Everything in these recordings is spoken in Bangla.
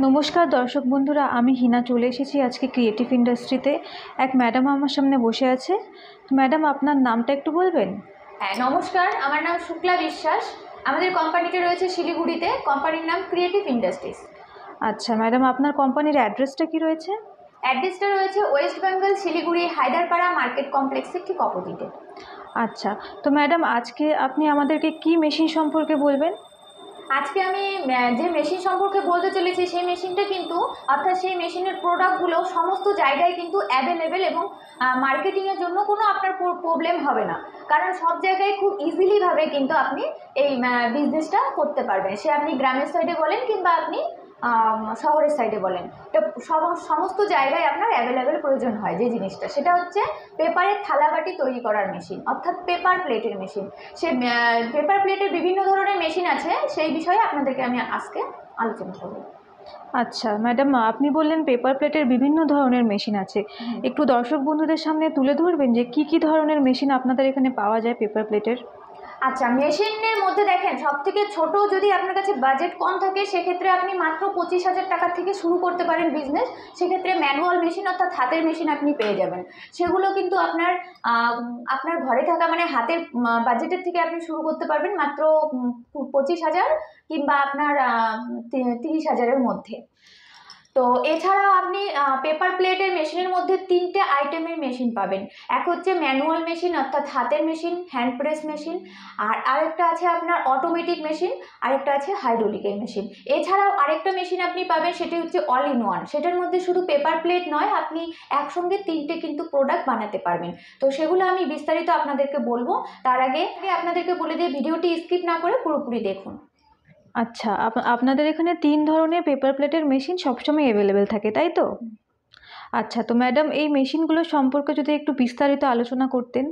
নমস্কার দর্শক বন্ধুরা, আমি হিনা চলে এসেছি আজকে ক্রিয়েটিভ ইন্ডাস্ট্রিতে। এক ম্যাডাম আমার সামনে বসে আছে। ম্যাডাম, আপনার নামটা একটু বলবেন? হ্যাঁ, নমস্কার। আমার নাম শুক্লা বিশ্বাস। আমাদের কোম্পানিটা রয়েছে শিলিগুড়িতে। কোম্পানির নাম ক্রিয়েটিভ ইন্ডাস্ট্রিজ। আচ্ছা ম্যাডাম, আপনার কোম্পানির অ্যাড্রেসটা কি রয়েছে? অ্যাড্রেসটা রয়েছে ওয়েস্ট বেঙ্গল শিলিগুড়ি হায়দারপাড়া মার্কেট কমপ্লেক্সের ঠিক অপোজিটে। আচ্ছা, তো ম্যাডাম আজকে আপনি আমাদেরকে কি মেশিন সম্পর্কে বলবেন? আজকে আমি যে মেশিন সম্পর্কে বলতে চলেছি সেই মেশিনটা কিন্তু অর্থাৎ সেই মেশিনের প্রোডাক্টগুলো সমস্ত জায়গায় কিন্তু অ্যাভেলেবেল এবং মার্কেটিংয়ের জন্য কোনো আপনার প্রবলেম হবে না, কারণ সব জায়গায় খুব ইজিলিভাবে কিন্তু আপনি এই বিজনেসটা করতে পারবেন। সে আপনি গ্রামের সাইডে বলেন কিংবা আপনি শহরের সাইডে বলেন, তো সমস্ত জায়গায় আপনার অ্যাভেলেবেল প্রয়োজন হয় যে জিনিসটা, সেটা হচ্ছে পেপারের থালাবাটি তৈরি করার মেশিন, অর্থাৎ পেপার প্লেটের মেশিন। সে পেপার প্লেটের বিভিন্ন ধরনের মেশিন আছে, সেই বিষয়ে আপনাদেরকে আমি আজকে আলোচনা করব। আচ্ছা ম্যাডাম, আপনি বললেন পেপার প্লেটের বিভিন্ন ধরনের মেশিন আছে, একটু দর্শক বন্ধুদের সামনে তুলে ধরবেন যে কি কি ধরনের মেশিন আপনাদের এখানে পাওয়া যায় পেপার প্লেটের? আচ্ছা, মেশিনের মধ্যে দেখেন সবথেকে ছোট যদি আপনার কাছে বাজেট কম থাকে সেক্ষেত্রে আপনি মাত্র 25,000 টাকা থেকে শুরু করতে পারেন বিজনেস। সেক্ষেত্রে ম্যানুয়াল মেশিন অর্থাৎ হাতের মেশিন আপনি পেয়ে যাবেন। সেগুলো কিন্তু আপনার ঘরে থাকা মানে হাতের বাজেটের থেকে আপনি শুরু করতে পারবেন মাত্র 25,000 কিংবা আপনার 30,000-এর মধ্যে। তো এছাড়াও আপনি পেপার প্লেটের মেশিনের মধ্যে 3টে আইটেমের মেশিন পাবেন। এক হচ্ছে ম্যানুয়াল মেশিন অর্থাৎ হাতের মেশিন, হ্যান্ড প্রেস মেশিন, আর আরেকটা আছে আপনার অটোমেটিক মেশিন, আরেকটা আছে হাইড্রোলিকের মেশিন। এছাড়াও আরেকটা মেশিন আপনি পাবেন, সেটি হচ্ছে অল ইন ওয়ান। সেটার মধ্যে শুধু পেপার প্লেট নয়, আপনি একসঙ্গে 3টে কিন্তু প্রোডাক্ট বানাতে পারবেন। তো সেগুলো আমি বিস্তারিত আপনাদেরকে বলবো। তার আগে আপনাদেরকে বলে দিয়ে ভিডিওটি স্কিপ না করে পুরোপুরি দেখুন। আচ্ছা, আপনাদের এখানে 3 ধরনের পেপার প্লেটের মেশিন সবসময় অ্যাভেলেবেল থাকে, তাই তো? আচ্ছা, তো ম্যাডাম এই মেশিনগুলো সম্পর্কে যদি একটু বিস্তারিত আলোচনা করতেন।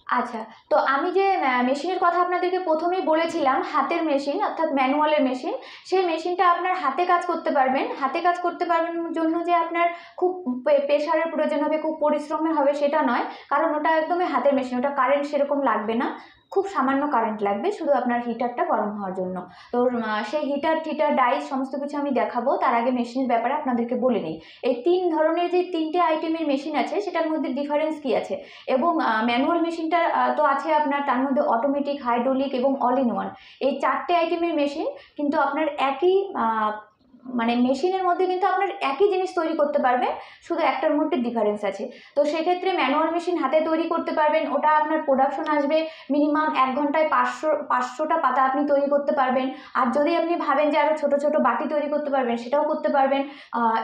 আচ্ছা, তো আমি যে মেশিনের কথা আপনাদেরকে প্রথমেই বলেছিলাম, হাতের মেশিন অর্থাৎ ম্যানুয়ালের মেশিন, সেই মেশিনটা আপনার হাতে কাজ করতে পারবেন। হাতে কাজ করতে পারবেন জন্য যে আপনার খুব প্রেশারের প্রয়োজন হবে, খুব পরিশ্রমের হবে সেটা নয়, কারণ ওটা একদমই হাতের মেশিন, ওটা কারেন্ট সেরকম লাগবে না, খুব সামান্য কারেন্ট লাগবে শুধু আপনার হিটারটা গরম হওয়ার জন্য। তো সেই হিটার ডাইস সমস্ত কিছু আমি দেখাবো, তার আগে মেশিনের ব্যাপারে আপনাদেরকে বলে নিই। এই 3 ধরনের যে 3টে আইটেমের মেশিন আছে সেটার মধ্যে ডিফারেন্স কী আছে, এবং ম্যানুয়াল মেশিনটা তো আছে আপনার, তার মধ্যে অটোমেটিক, হাইড্রোলিক এবং অল ইন ওয়ান, এই 4টে আইটেমের মেশিন কিন্তু আপনার একই মানে মেশিনের মধ্যে কিন্তু আপনার একই জিনিস তৈরি করতে পারবেন, শুধু একটার মধ্যে ডিফারেন্স আছে। তো সেক্ষেত্রে ম্যানুয়াল মেশিন হাতে তৈরি করতে পারবেন, ওটা আপনার প্রোডাকশন আসবে মিনিমাম 1 ঘন্টায় 500টা পাতা আপনি তৈরি করতে পারবেন। আর যদি আপনি ভাবেন যে আরও ছোটো ছোটো বাটি তৈরি করতে পারবেন, সেটাও করতে পারবেন।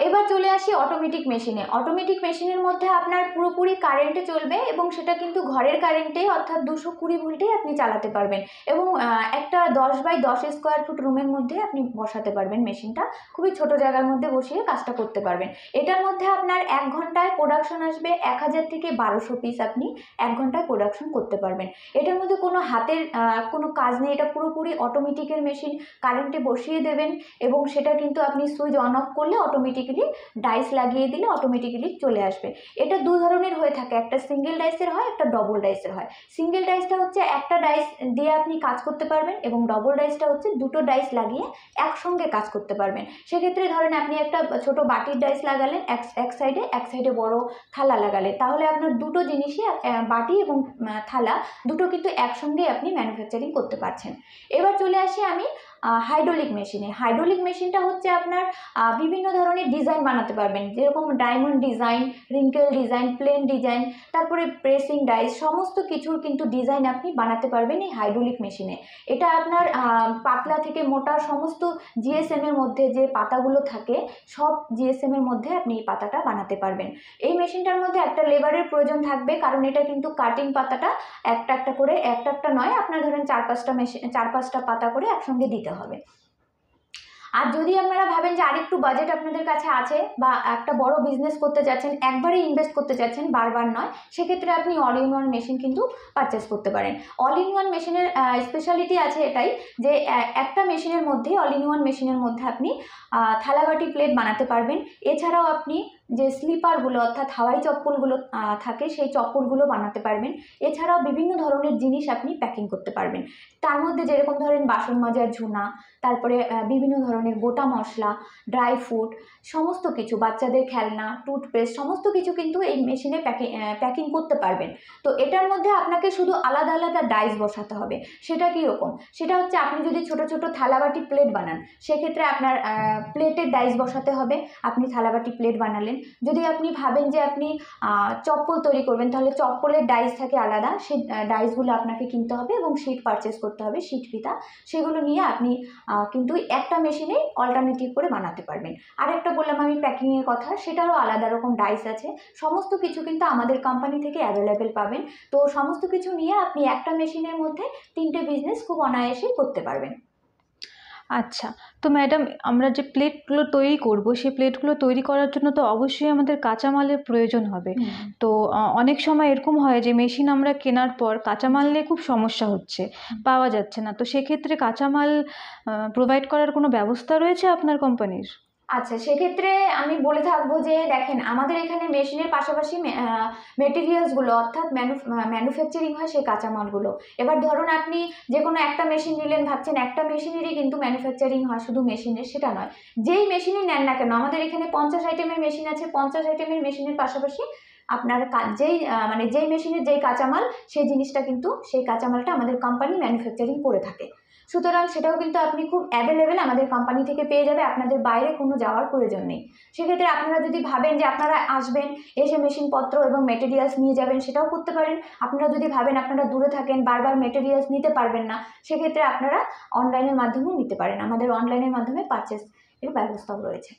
এবার চলে আসি অটোমেটিক মেশিনে। অটোমেটিক মেশিনের মধ্যে আপনার পুরোপুরি কারেন্টে চলবে এবং সেটা কিন্তু ঘরের কারেন্টে অর্থাৎ 220 ভোল্টেই আপনি চালাতে পারবেন, এবং একটা 10x10 স্কোয়ার ফুট রুমের মধ্যে আপনি বসাতে পারবেন মেশিনটা, খুবই ছোট জায়গার মধ্যে বসিয়ে কাজটা করতে পারবেন। এটার মধ্যে আপনার 1 ঘন্টায় প্রোডাকশন আসবে 1000 থেকে 1200 পিস আপনি 1 ঘন্টায় প্রোডাকশন করতে পারবেন। এটার মধ্যে কোনো হাতের কোনো কাজ নেই, এটা পুরোপুরি অটোমেটিকের মেশিন। কারেন্টে বসিয়ে দেবেন এবং সেটা কিন্তু আপনি সুইচ অন অফ করলে অটোমেটিক্যালি ডাইস লাগিয়ে দিলে অটোমেটিক্যালি চলে আসবে। এটা 2 ধরনের হয়ে থাকে, একটা সিঙ্গেল ডাইসের হয়, একটা ডবল ডাইসের হয়। সিঙ্গেল ডাইসটা হচ্ছে একটা ডাইস দিয়ে আপনি কাজ করতে পারবেন, এবং ডবল ডাইসটা হচ্ছে 2টো ডাইস লাগিয়ে একসঙ্গে কাজ করতে পারবেন। সেক্ষেত্রে ধরেন আপনি একটা ছোট বাটির ডাইস লাগালেন এক সাইডে বড় থালা লাগালেন, তাহলে আপনার দুটো জিনিসই বাটি এবং থালা দুটো কিন্তু একসঙ্গে আপনি ম্যানুফ্যাকচারিং করতে পারছেন। এবার চলে আসি আমি হাইড্রোলিক মেশিনে। হাইড্রোলিক মেশিনটা হচ্ছে আপনার বিভিন্ন ধরনের ডিজাইন বানাতে পারবেন, যেরকম diamond design, wrinkle design, plane design, তারপরে প্রেসিং ডাইস, সমস্ত কিছুর কিন্তু ডিজাইন আপনি বানাতে পারবেন এই হাইড্রোলিক মেশিনে। এটা আপনার পাতলা থেকে মোটা সমস্ত জিএসএমের মধ্যে যে পাতাগুলো থাকে সব জিএসএমের মধ্যে আপনি এই পাতাটা বানাতে পারবেন। এই মেশিনটার মধ্যে একটা লেবারের প্রয়োজন থাকবে, কারণ এটা কিন্তু কাটিং পাতাটা একটা করে একটা নয়, আপনার ধরেন 4-5টা পাতা করে একসঙ্গে দিতে হবে। আর যদি আপনারা ভাবেন যে আরেকটু বাজেট আপনাদের কাছে আছে বা একটা বড় বিজনেস করতে যাচ্ছেন, একবারে ইনভেস্ট করতে যাচ্ছেন, বারবার নয়, সেক্ষেত্রে আপনি অল ইন ওয়ান মেশিন কিন্তু পারচেস করতে পারেন। অল ইন ওয়ান মেশিনের স্পেশালিটি আছে এটাই যে একটা মেশিনের মধ্যে, অল ইন ওয়ান মেশিনের মধ্যে আপনি থালাবাটি প্লেট বানাতে পারবেন। এছাড়াও আপনি যে স্লিপারগুলো অর্থাৎ হাওয়াই চপ্পলগুলো থাকে সেই চপ্পলগুলো বানাতে পারবেন। এছাড়াও বিভিন্ন ধরনের জিনিস আপনি প্যাকিং করতে পারবেন। তার মধ্যে যেরকম ধরেন বাসন মাজার ঝুনা, তারপরে বিভিন্ন ধরনের গোটা মশলা, ড্রাই ফ্রুট, সমস্ত কিছু, বাচ্চাদের খেলনা, টুথপেস্ট, সমস্ত কিছু কিন্তু এই মেশিনে প্যাকিং করতে পারবেন। তো এটার মধ্যে আপনাকে শুধু আলাদা আলাদা ডাইস বসাতে হবে। সেটা কীরকম? সেটা হচ্ছে আপনি যদি ছোট ছোট থালাবাটি প্লেট বানান, সেক্ষেত্রে আপনার প্লেটের ডাইস বসাতে হবে। আপনি থালাবাটি প্লেট বানালেন। যদি আপনি ভাবেন যে আপনি চপ্পল তৈরি করবেন, তাহলে চপ্পলের ডাইস থাকে আলাদা, সেই ডাইসগুলো আপনাকে কিনতে হবে এবং শিট পারচেস করতে হবে, শিট ফিতা। সেগুলো নিয়ে আপনি কিন্তু একটা মেশিনে অল্টারনেটিভ করে বানাতে পারবেন। আরেকটা বললাম আমি প্যাকিংয়ের কথা, সেটারও আলাদা রকম ডাইস আছে। সমস্ত কিছু কিন্তু আমাদের কোম্পানি থেকে অ্যাভেলেবেল পাবেন। তো সমস্ত কিছু নিয়ে আপনি একটা মেশিনের মধ্যে 3টে বিজনেস খুব অনায়াসেই করতে পারবেন। আচ্ছা, তো ম্যাডাম আমরা যে প্লেটগুলো তৈরি করব, সেই প্লেটগুলো তৈরি করার জন্য তো অবশ্যই আমাদের কাঁচামালের প্রয়োজন হবে। তো অনেক সময় এরকম হয় যে মেশিন আমরা কেনার পর কাঁচামাল নিয়ে খুব সমস্যা হচ্ছে, পাওয়া যাচ্ছে না। তো সেক্ষেত্রে কাঁচামাল প্রোভাইড করার কোনো ব্যবস্থা রয়েছে আপনার কোম্পানির? আচ্ছা, সেক্ষেত্রে আমি বলে থাকবো যে দেখেন, আমাদের এখানে মেশিনের পাশাপাশি মেটেরিয়ালসগুলো অর্থাৎ ম্যানুফ্যাকচারিং হয় সেই কাঁচামালগুলো। এবার ধরুন আপনি যে কোনো একটা মেশিন নিলেন, ভাবছেন একটা মেশিনেরই কিন্তু ম্যানুফ্যাকচারিং হয় শুধু মেশিনের, সেটা নয়। যেই মেশিনই নেন না কেন, আমাদের এখানে 50 আইটেমের মেশিন আছে। 50 আইটেমের মেশিনের পাশাপাশি আপনার যেই মেশিনের যেই কাঁচামাল, সেই জিনিসটা কিন্তু সেই কাঁচামালটা আমাদের কোম্পানি ম্যানুফ্যাকচারিং করে থাকে। সুতরাং সেটাও কিন্তু আপনি খুব অ্যাভেলেবেল আমাদের কোম্পানি থেকে পেয়ে যাবে, আপনাদের বাইরে কোনো যাওয়ার প্রয়োজন নেই। সেক্ষেত্রে আপনারা যদি ভাবেন যে আপনারা আসবেন, এসে মেশিনপত্র এবং মেটেরিয়ালস নিয়ে যাবেন, সেটাও করতে পারেন। আপনারা যদি ভাবেন আপনারা দূরে থাকেন, বারবার মেটেরিয়ালস নিতে পারবেন না, সেক্ষেত্রে আপনারা অনলাইনের মাধ্যমেও নিতে পারেন। আমাদের অনলাইনের মাধ্যমে পারচেস এর ব্যবস্থাও রয়েছে।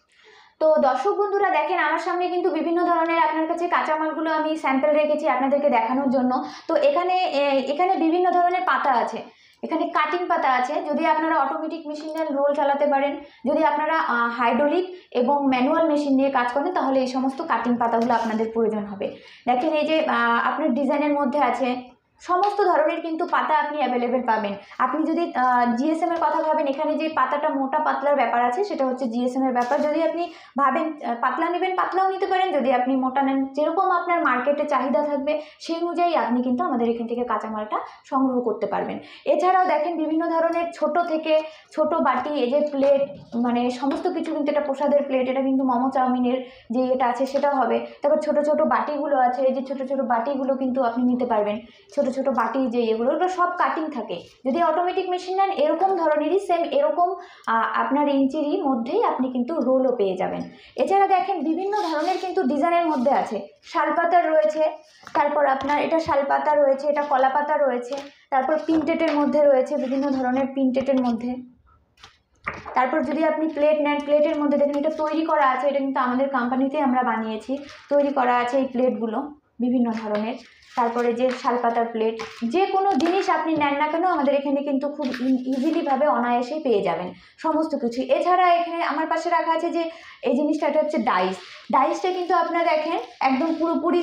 তো দর্শক বন্ধুরা দেখেন, আমার সামনে কিন্তু বিভিন্ন ধরনের আপনার কাছে কাঁচামালগুলো আমি স্যাম্পল রেখেছি আপনাদেরকে দেখানোর জন্য। তো এখানে বিভিন্ন ধরনের পাতা আছে। এখানে কাটিং পাতা আছে। যদি আপনারা অটোমেটিক মেশিনের রোল চালাতে পারেন, যদি আপনারা হাইড্রোলিক এবং ম্যানুয়াল মেশিন নিয়ে কাজ করেন, তাহলে এই সমস্ত কাটিং পাতাগুলো আপনাদের প্রয়োজন হবে। দেখেন এই যে আপনার ডিজাইনের মধ্যে আছে, সমস্ত ধরনের কিন্তু পাতা আপনি অ্যাভেলেবেল পাবেন। আপনি যদি জিএসএম এর কথা ভাবেন, এখানে যে পাতাটা মোটা পাতলার ব্যাপার আছে, সেটা হচ্ছে জিএসএম এর ব্যাপার। যদি আপনি ভাবেন পাতলা নেবেন, পাতলাও নিতে পারেন। যদি আপনি মোটা নেন, যেরকম আপনার মার্কেটে চাহিদা থাকবে সেই অনুযায়ী আপনি কিন্তু আমাদের এখান থেকে কাঁচামালটা সংগ্রহ করতে পারবেন। এছাড়াও দেখেন বিভিন্ন ধরনের ছোট থেকে ছোট বাটি, এই যে প্লেট, মানে সমস্ত কিছু কিন্তু, এটা প্রসাদের প্লেট, এটা কিন্তু মোমো চাউমিনের যে এটা আছে সেটাও হবে। তারপর ছোট ছোট বাটিগুলো আছে, এই যে ছোট ছোট বাটিগুলো কিন্তু আপনি নিতে পারবেন। ছোট ছোট বাটি যে এগুলো সব কাটিং থাকে। যদি অটোমেটিক মেশিন নেন, এরকম ধরনেরই সেম এরকম আপনার ইঞ্চিরই মধ্যেই আপনি কিন্তু রোলও পেয়ে যাবেন। এছাড়া দেখেন বিভিন্ন ধরনের কিন্তু ডিজাইনের মধ্যে আছে। শালপাতার রয়েছে, তারপর আপনার এটা শালপাতা রয়েছে, এটা কলাপাতা রয়েছে, তারপর প্রিন্টেডের মধ্যে রয়েছে বিভিন্ন ধরনের প্রিন্টেডের মধ্যে। তারপর যদি আপনি প্লেট নেন, প্লেটের মধ্যে দেখেন এটা তৈরি করা আছে, এটা কিন্তু আমাদের কোম্পানিতে আমরা বানিয়েছি, তৈরি করা আছে এই প্লেটগুলো বিভিন্ন ধরনের। তারপরে যে শালপাতার প্লেট, যে কোনো জিনিস আপনি নেন না কেন, আমাদের এখানে কিন্তু খুব ইজিলিভাবে অনায়াসেই পেয়ে যাবেন সমস্ত কিছু। এছাড়া এখানে আমার পাশে রাখা আছে যে এই জিনিসটা, এটা হচ্ছে ডাইস। ডাইসটা কিন্তু আপনারা দেখেন একদম পুরোপুরি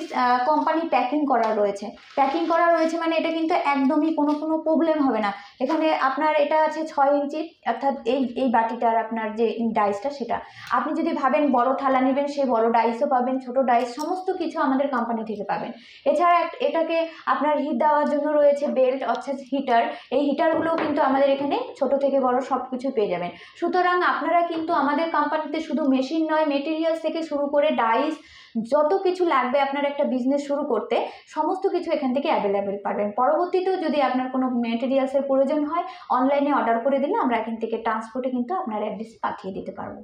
কোম্পানি প্যাকিং করা রয়েছে। প্যাকিং করা রয়েছে মানে এটা কিন্তু একদমই কোনো প্রবলেম হবে না। এখানে আপনার এটা আছে 6 ইঞ্চি, অর্থাৎ এই বাটিটার আপনার যে ডাইসটা, সেটা আপনি যদি ভাবেন বড় থালা নেবেন, সেই বড় ডাইসও পাবেন, ছোট ডাইস, সমস্ত কিছু আমাদের কোম্পানি থেকে পাবেন। এছাড়া এটাকে আপনার হিট দেওয়ার জন্য রয়েছে বেল্ট অর্থাৎ হিটার। এই হিটারগুলোও কিন্তু আমাদের এখানে ছোট থেকে বড় সব কিছু পেয়ে যাবেন। সুতরাং আপনারা কিন্তু আমাদের কোম্পানিতে শুধু মেশিন নয়, মেটেরিয়ালস থেকে শুরু করে ডাইস, যত কিছু লাগবে আপনার একটা বিজনেস শুরু করতে, সমস্ত কিছু এখান থেকে অ্যাভেলেবেল পাবেন। পরবর্তীতেও যদি আপনার কোনো মেটেরিয়ালসের প্রয়োজন হয়, অনলাইনে অর্ডার করে দিলে আমরা এখান থেকে ট্রান্সপোর্টে কিন্তু আপনার অ্যাড্রেসে পাঠিয়ে দিতে পারবো।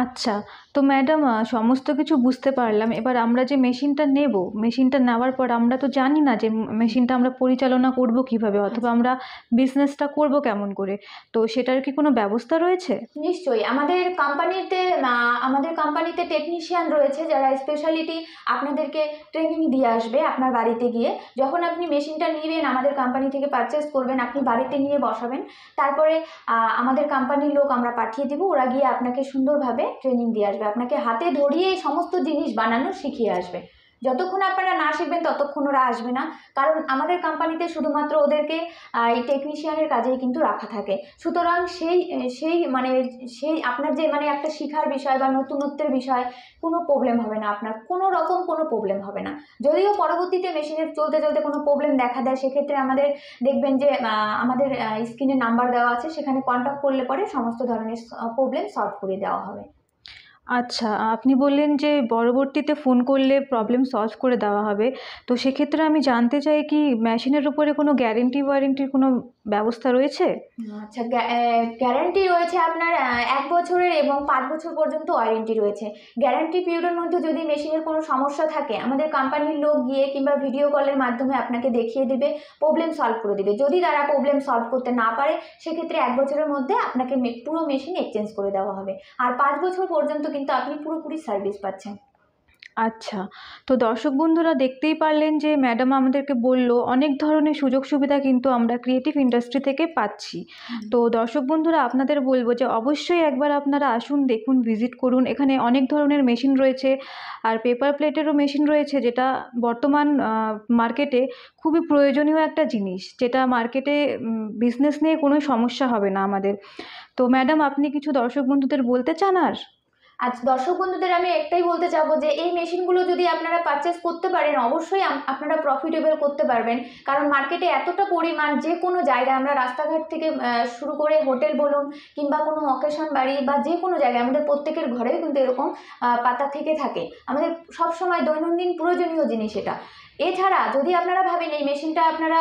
আচ্ছা, তো ম্যাডাম সমস্ত কিছু বুঝতে পারলাম। এবার আমরা যে মেশিনটা নেব, মেশিনটা নেওয়ার পর আমরা তো জানি না যে মেশিনটা আমরা পরিচালনা করব কিভাবে, অথবা আমরা বিজনেসটা করব কেমন করে। তো সেটার কি কোনো ব্যবস্থা রয়েছে? নিশ্চয়ই, আমাদের কোম্পানিতে টেকনিশিয়ান রয়েছে, যারা স্পেশালিটি আপনাদেরকে ট্রেনিং দিয়ে আসবে আপনার বাড়িতে গিয়ে। যখন আপনি মেশিনটা নেবেন, আমাদের কোম্পানি থেকে পারচেস করবেন, আপনি বাড়িতে নিয়ে বসাবেন। তারপরে আমাদের কোম্পানির লোক আমরা পাঠিয়ে দিব, ওরা গিয়ে আপনাকে সুন্দরভাবে ট্রেনিং দিয়ে আসবে, আপনাকে হাতে ধরিয়ে এই সমস্ত জিনিস বানানো শিখিয়ে আসবে। যতক্ষণ আপনারা না শিখবেন ততক্ষণ ওরা আসবে না, কারণ আমাদের কোম্পানিতে শুধুমাত্র ওদেরকে এই টেকনিশিয়ানের কাজেই কিন্তু রাখা থাকে। সুতরাং সেই আপনার যে মানে একটা শেখার বিষয় বা নতুনত্বের বিষয় কোনো প্রবলেম হবে না, আপনার কোনো রকম কোনো প্রবলেম হবে না। যদিও পরবর্তীতে মেশিনের চলতে চলতে কোনো প্রবলেম দেখা দেয়, সেক্ষেত্রে আমাদের দেখবেন যে আমাদের স্ক্রিনে নাম্বার দেওয়া আছে, সেখানে কন্ট্যাক্ট করলে পরে সমস্ত ধরনের প্রবলেম সলভ করে দেওয়া হবে। আচ্ছা, আপনি বললেন যে পরবর্তীতে ফোন করলে প্রবলেম সলভ করে দেওয়া হবে। তো সেক্ষেত্রে আমি জানতে চাই কি মেশিনের উপরে কোনো ওয়ারেন্টির কোনো ব্যবস্থা রয়েছে? আচ্ছা, গ্যারান্টি রয়েছে আপনার ১ বছরের এবং ৫ বছর পর্যন্ত ওয়ারেন্টি রয়েছে। গ্যারান্টি পিরিয়ডের মধ্যে যদি মেশিনের কোনো সমস্যা থাকে, আমাদের কোম্পানির লোক গিয়ে কিংবা ভিডিও কলের মাধ্যমে আপনাকে দেখিয়ে দেবে, প্রবলেম সলভ করে দেবে। যদি তারা প্রবলেম সলভ করতে না পারে, সেক্ষেত্রে ১ বছরের মধ্যে আপনাকে পুরো মেশিন এক্সচেঞ্জ করে দেওয়া হবে। আর ৫ বছর পর্যন্ত কিন্তু আপনি পুরোপুরি সার্ভিস পাচ্ছেন। আচ্ছা, তো দর্শক বন্ধুরা দেখতেই পারলেন যে ম্যাডাম আমাদেরকে বলল অনেক ধরনের সুযোগ সুবিধা কিন্তু আমরা ক্রিয়েটিভ ইন্ডাস্ট্রি থেকে পাচ্ছি। তো দর্শক বন্ধুরা আপনাদের বলবো যে অবশ্যই একবার আপনারা আসুন, দেখুন, ভিজিট করুন। এখানে অনেক ধরনের মেশিন রয়েছে, আর পেপার প্লেটেরও মেশিন রয়েছে, যেটা বর্তমান মার্কেটে খুবই প্রয়োজনীয় একটা জিনিস, যেটা মার্কেটে বিজনেস নিয়ে কোনো সমস্যা হবে না আমাদের। তো ম্যাডাম, আপনি কিছু দর্শক বন্ধুদের বলতে চান আর? আজ দর্শক বন্ধুদের আমি একটাই বলতে চাবো যে এই মেশিনগুলো যদি আপনারা পারচেস করতে পারেন, অবশ্যই আপনারা প্রফিটেবল করতে পারবেন। কারণ মার্কেটে এতটা পরিমাণ, যে কোনো জায়গায়, আমরা রাস্তাঘাট থেকে শুরু করে হোটেল বলুন কিংবা কোনো অকেশন বাড়ি বা যে কোনো জায়গায়, আমাদের প্রত্যেকের ঘরেই কিন্তু এরকম পাতা থেকে থাকে। আমাদের সবসময় দৈনন্দিন প্রয়োজনীয় জিনিস এটা। এছাড়া যদি আপনারা ভাবেন এই মেশিনটা আপনারা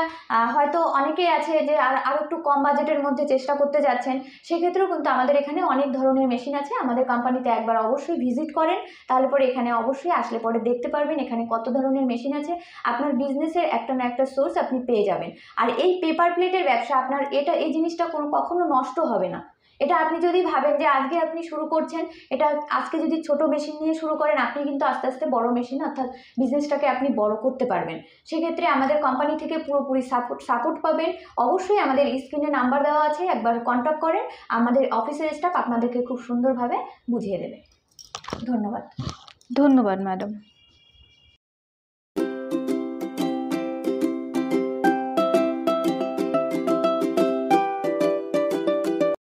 হয়তো অনেকেই আছে যে আরও একটু কম বাজেটের মধ্যে চেষ্টা করতে যাচ্ছেন, সেক্ষেত্রেও কিন্তু আমাদের এখানে অনেক ধরনের মেশিন আছে। আমাদের কোম্পানিতে একবার অবশ্যই ভিজিট করেন, তাহলে পরে এখানে অবশ্যই আসলে পরে দেখতে পারবেন এখানে কত ধরনের মেশিন আছে। আপনার বিজনেসের একটা না একটা সোর্স আপনি পেয়ে যাবেন। আর এই পেপার প্লেটের ব্যবসা আপনার এই জিনিসটা কখনো নষ্ট হবে না। এটা আপনি যদি ভাবেন যে আজকে আপনি শুরু করছেন, এটা আজকে যদি ছোট মেশিন নিয়ে শুরু করেন, আপনি কিন্তু আস্তে আস্তে বড় মেশিন অর্থাৎ বিজনেসটাকে আপনি বড় করতে পারবেন। সেক্ষেত্রে আমাদের কোম্পানি থেকে পুরোপুরি সাপোর্ট পাবেন। অবশ্যই আমাদের স্ক্রিনে নাম্বার দেওয়া আছে, একবার কন্ট্যাক্ট করেন, আমাদের অফিসের স্টাফ আপনাদেরকে খুব সুন্দরভাবে বুঝিয়ে দেবে। ধন্যবাদ। ধন্যবাদ ম্যাডাম।